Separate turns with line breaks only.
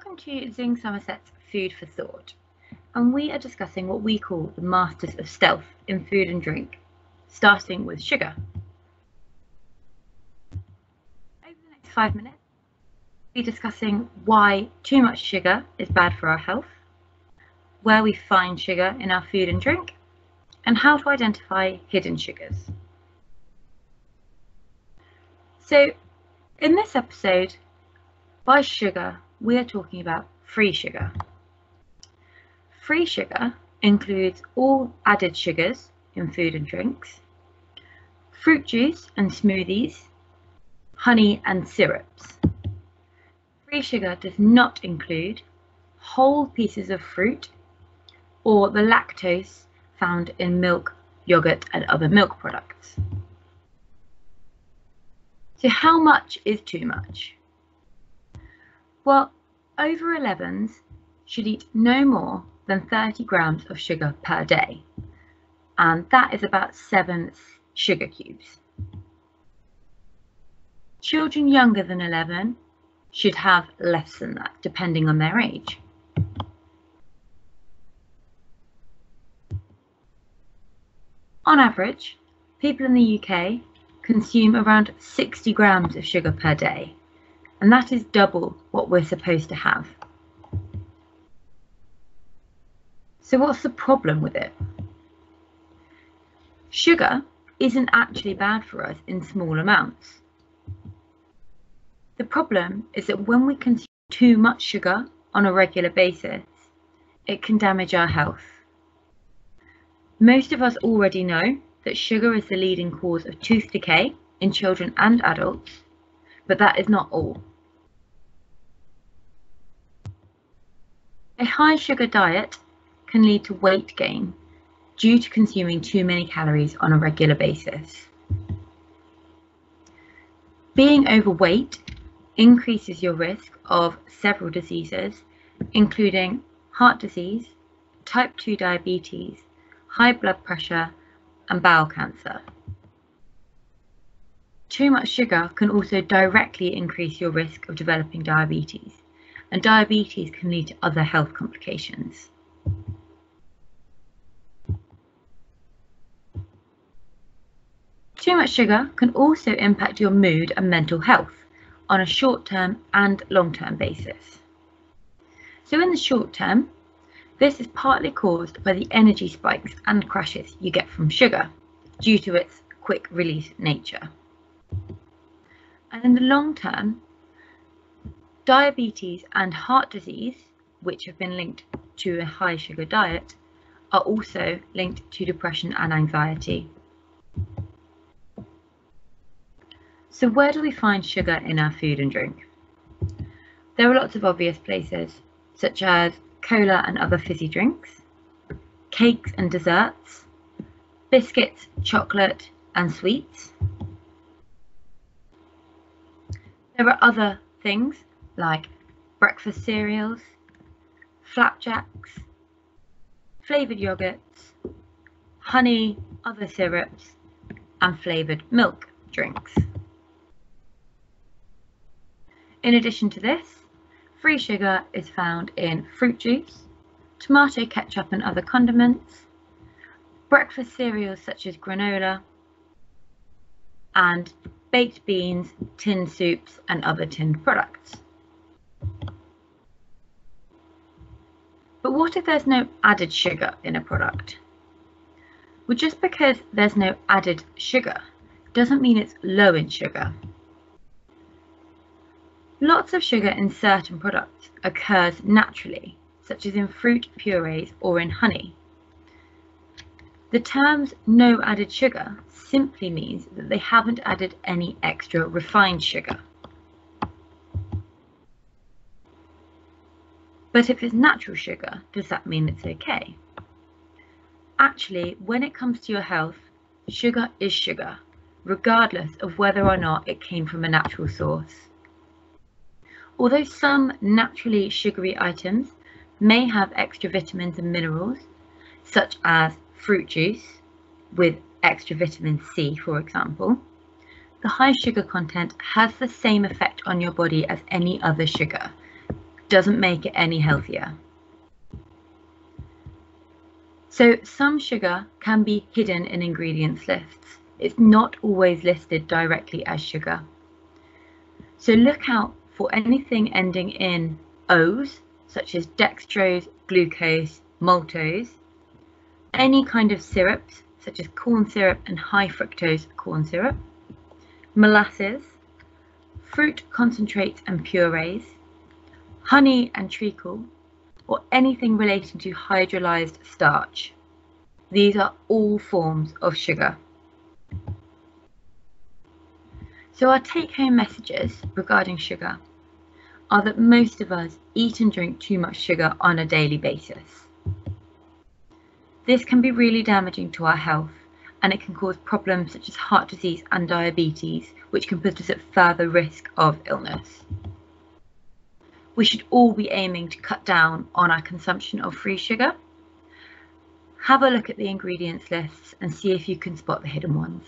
Welcome to Zing Somerset's Food for Thought, and we are discussing what we call the masters of stealth in food and drink, starting with sugar. Over the next 5 minutes, we'll be discussing why too much sugar is bad for our health, where we find sugar in our food and drink, and how to identify hidden sugars. So, in this episode, by sugar, we are talking about free sugar. Free sugar includes all added sugars in food and drinks, fruit juice and smoothies, honey and syrups. Free sugar does not include whole pieces of fruit or the lactose found in milk, yogurt and other milk products. So how much is too much? Well, over 11s should eat no more than 30 grams of sugar per day, and that is about 7 sugar cubes. Children younger than 11 should have less than that, depending on their age. On average, people in the UK consume around 60 grams of sugar per day, and that is double what we're supposed to have. So what's the problem with it? Sugar isn't actually bad for us in small amounts. The problem is that when we consume too much sugar on a regular basis, it can damage our health. Most of us already know that sugar is the leading cause of tooth decay in children and adults, but that is not all. A high sugar diet can lead to weight gain due to consuming too many calories on a regular basis. Being overweight increases your risk of several diseases, including heart disease, type 2 diabetes, high blood pressure, and bowel cancer. Too much sugar can also directly increase your risk of developing diabetes, and diabetes can lead to other health complications. Too much sugar can also impact your mood and mental health on a short-term and long-term basis. So in the short term, this is partly caused by the energy spikes and crashes you get from sugar due to its quick release nature. And in the long term, diabetes and heart disease, which have been linked to a high sugar diet, are also linked to depression and anxiety. So where do we find sugar in our food and drink? There are lots of obvious places, such as cola and other fizzy drinks, cakes and desserts, biscuits, chocolate and sweets. There are other things like breakfast cereals, flapjacks, flavoured yogurts, honey, other syrups, and flavoured milk drinks. In addition to this, free sugar is found in fruit juice, tomato ketchup and other condiments, breakfast cereals such as granola, and baked beans, tinned soups and other tinned products. But what if there's no added sugar in a product? Well, just because there's no added sugar doesn't mean it's low in sugar. Lots of sugar in certain products occurs naturally, such as in fruit purees or in honey. The terms no added sugar simply means that they haven't added any extra refined sugar. But if it's natural sugar, does that mean it's okay? Actually, when it comes to your health, sugar is sugar, regardless of whether or not it came from a natural source. Although some naturally sugary items may have extra vitamins and minerals, such as fruit juice with extra vitamin C, for example, the high sugar content has the same effect on your body as any other sugar, doesn't make it any healthier. So some sugar can be hidden in ingredients lists. It's not always listed directly as sugar. So look out for anything ending in O's, such as dextrose, glucose, maltose, any kind of syrups, such as corn syrup and high fructose corn syrup, molasses, fruit concentrates and purees, honey and treacle, or anything relating to hydrolyzed starch. These are all forms of sugar. So our take-home messages regarding sugar are that most of us eat and drink too much sugar on a daily basis. This can be really damaging to our health, and it can cause problems such as heart disease and diabetes, which can put us at further risk of illness. We should all be aiming to cut down on our consumption of free sugar. Have a look at the ingredients lists and see if you can spot the hidden ones.